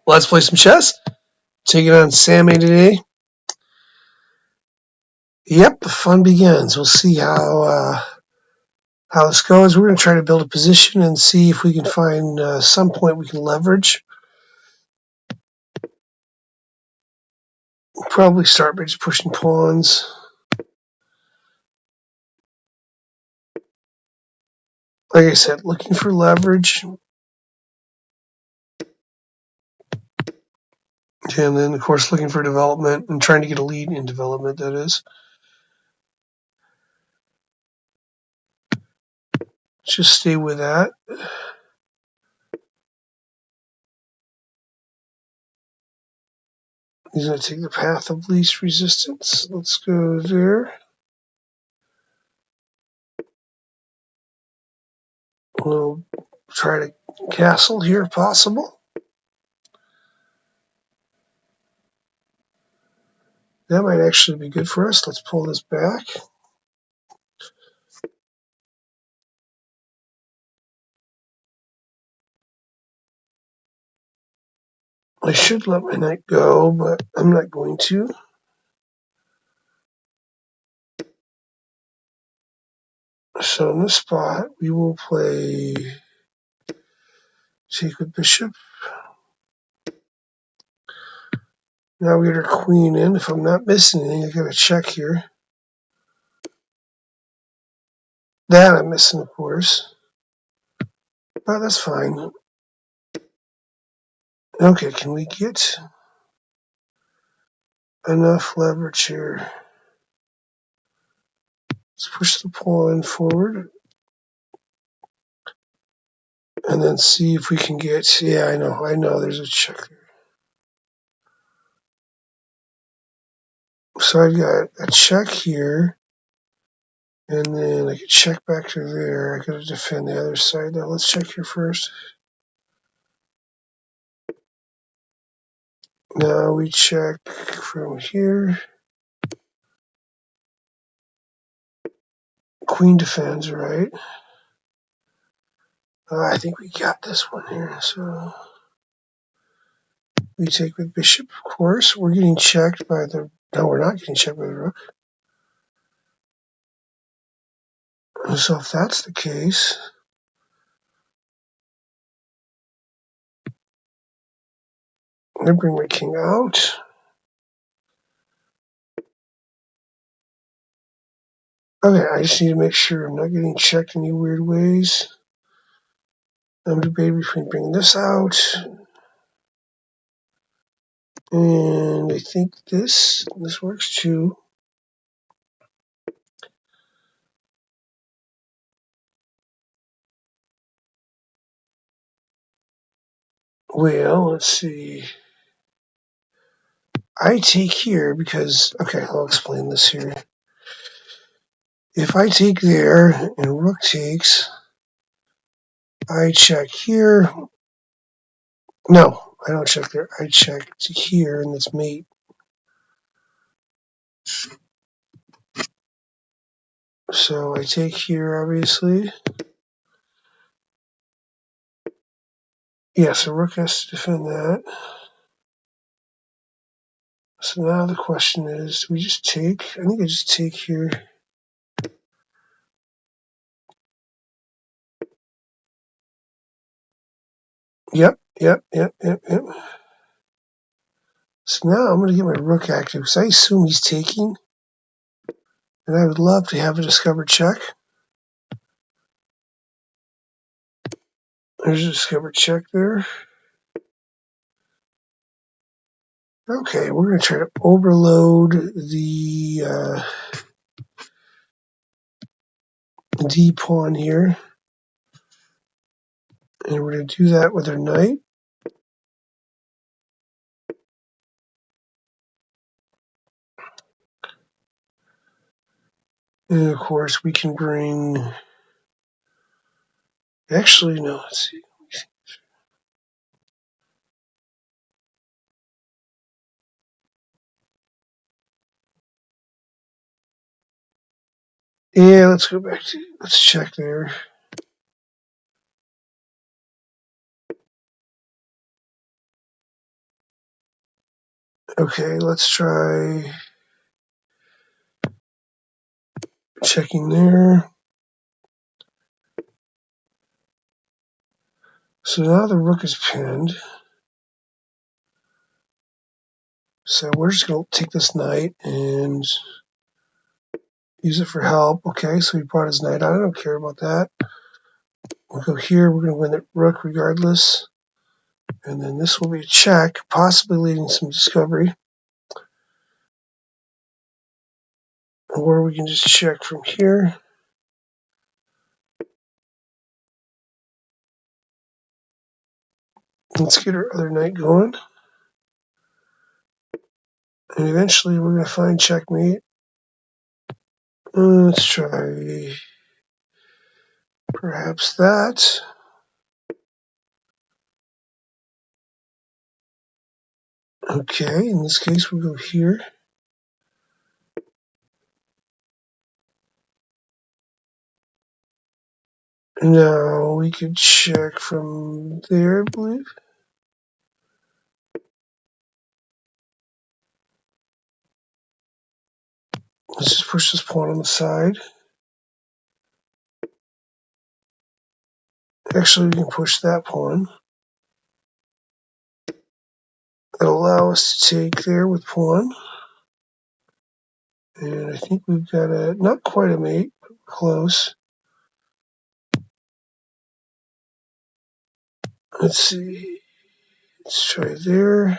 Let's play some chess. Taking on Samay today. Yep, the fun begins. We'll see how this goes. We're going to try to build a position and see if we can find some point we can leverage. We'll probably start by just pushing pawns. Like I said, looking for leverage. And then, of course, looking for development and trying to get a lead in development, that is. Just stay with that. He's going to take the path of least resistance. Let's go there. We'll try to castle here if possible. That might actually be good for us. Let's pull this back. I should let my knight go, but I'm not going to. So in this spot, we will play take with bishop. Now we get our queen in. If I'm not missing anything, I got to check here. That I'm missing, of course. But that's fine. Okay, can we get enough leverage here? Let's push the pawn forward. And then see if we can get... Yeah, I know, there's a check there. So I've got a check here. And then I can check back to there. I got to defend the other side. Now let's check here first. Now we check from here. Queen defends, right? I think we got this one here. So we take with bishop, of course. We're getting checked by the... No, we're not getting checked by the rook. So if that's the case... I'm going to bring my king out. Okay, I just need to make sure I'm not getting checked any weird ways. I'm debating between bringing this out. And I think this works too. Well, let's see. I take here because... Okay, I'll explain this here. If I take there and rook takes, I check here. No, I don't check there. I check to here, and it's mate. So I take here, obviously. Yeah, so rook has to defend that. So now the question is, do we just take? I think I just take here. Yep. So now I'm going to get my rook active because I assume he's taking. And I would love to have a discovered check. There's a discovered check there. Okay, we're going to try to overload the D pawn here. And we're going to do that with our knight. And of course, we can bring... Actually, no, let's see. Yeah, let's go back to... Let's check there. Okay, let's try checking there. So now the rook is pinned. So we're just going to take this knight and use it for help. Okay, so he brought his knight on. I don't care about that. We'll go here. We're going to win the rook regardless. And then this will be a check, possibly leading some discovery. Or we can just check from here. Let's get our other knight going. And eventually we're going to find checkmate. Let's try perhaps that. Okay, in this case we'll go here. Now we could check from there, I believe. Let's just push this pawn on the side. Actually, we can push that pawn. That'll allow us to take there with pawn. And I think we've got not quite a mate, but close. Let's see. Let's try there.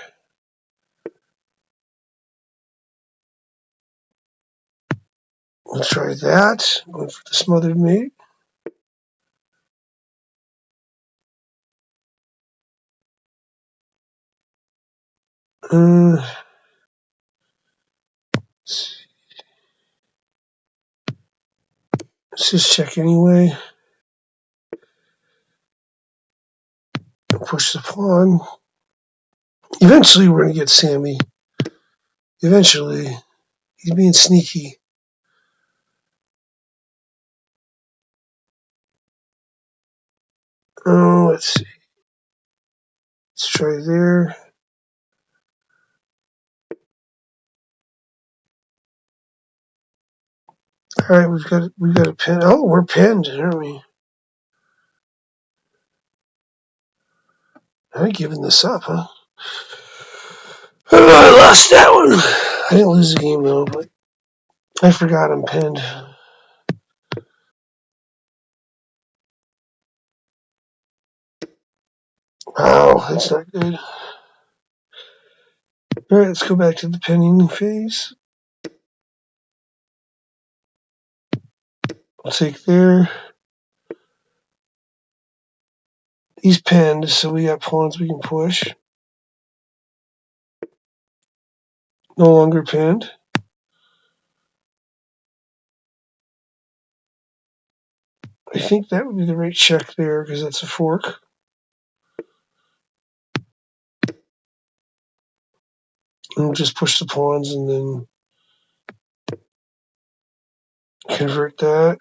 Let's try that. Going for the smothered mate. Let's just check anyway. Push the pawn. Eventually, we're going to get Sammy. Eventually. He's being sneaky. Oh, let's see. Let's try there. All right, we've got a pin. Oh, we're pinned, aren't we? I ain't giving this up, huh? Oh, I lost that one. I didn't lose the game though, but I forgot I'm pinned. Wow, that's not good. All right, let's go back to the pinning phase. We'll take there. He's pinned, so we got pawns we can push. No longer pinned. I think that would be the right check there because that's a fork. And we'll just push the pawns and then convert that.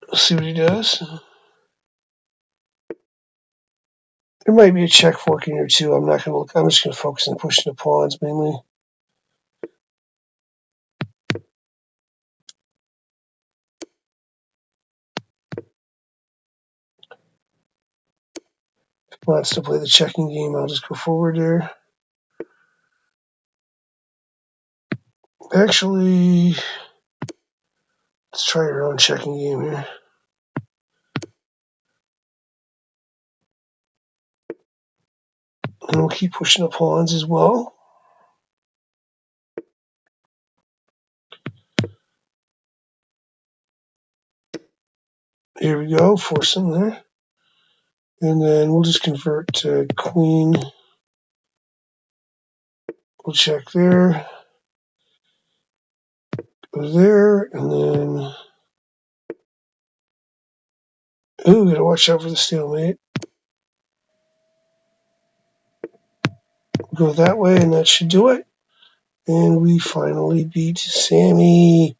We'll see what he does. There might be a check forking here too. I'm not going to look. I'm just going to focus on pushing the pawns mainly. If he wants to play the checking game, I'll just go forward there. Actually, let's try our own checking game here. And we'll keep pushing the pawns as well. Here we go, force him there. And then we'll just convert to queen. We'll check there. Go there, and then... Ooh, gotta watch out for the stalemate. Go that way, and that should do it. And we finally beat Sammy.